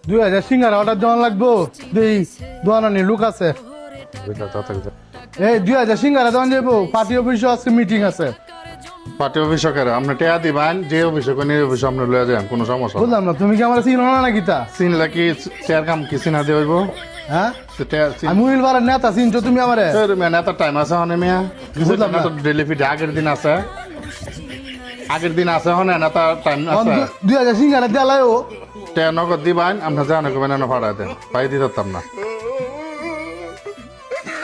2000 সিঙ্গারা order দেওয়া লাগবো। দেই দোয়ানি লোক আছে। এই 2000 সিঙ্গারা দেওয়া যাবো। পার্টি অফিসে আজকে মিটিং আছে। পার্টি অফিসকের আপনি টেয়া দিবেন, যে অফিসক নিয়ে অফিস আপনি লয়ে যান, কোনো সমস্যা না। বুঝলাম না, তুমি কি আমার চিনো না নাকি তা? চিনলে কি চেয়ার কাম কি চিনা দিয়ে হইব? হ্যাঁ আমি উইল বারের নেতা চিনছো তুমি আমারে? নেতা টাইম আছে হনে মিয়া, বুঝলাম না। ডেলিফিট আগের দিন আছে, আগের দিন আছে হনে নেতা টাইম আছে। 2000 সিঙ্গারা দেওয়া ও টেয়া নগদ দিবেন, আপনার জানো কবেন না ভাড়া দেন, পাই দিতাম না।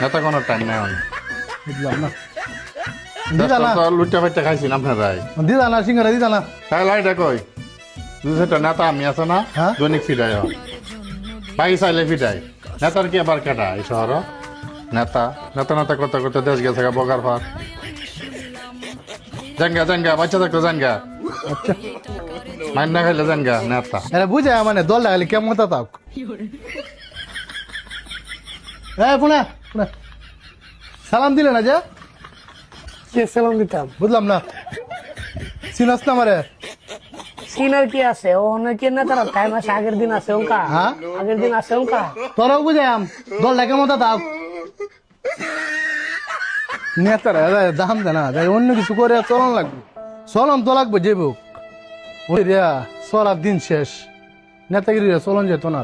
নেতা কোনো টাইম নেই হনে। বুঝলাম না। দিদা না লুটা ফাইটা খাইছেন আপনারাই। দিদা না সিঙ্গারা দিদা না। তাই লাইটা কই দুটা নেতা আমি আছে না, হ্যাঁ? দৈনিক ফিডাই বাকি চাইলে ফিডাই। নেতার কি আবার কেটা এই শহর? নেতা নেতা নেতা করতে করতে দেশ গেছে বগার ফার। জাঙ্গা জাঙ্গা বাচ্চা থাকতো জাঙ্গা, আচ্ছা মাইন না খাইলে জাঙ্গা নেতা। এরা বুঝে মানে দল লাগালি কেমন তা তাক। হ্যাঁ পুনা পুনা সালাম দিলে না যে? কে সালাম দিতাম? বুঝলাম না, চিনাস না আমারে? সিনার কি আছে? ও অনেকে না তারা টাইম আছে, আগের দিন আছে ওকা। হ্যাঁ আগের দিন আছে ওকা। তোরাও বুঝাম দল কেমন তা তাক। নেতারা দাম দে না, অন্য কিছু করে চলন লাগবে। চলন তো লাগবে যে বুক চলার দিন শেষ, নেতাগিরি চলন যেত না।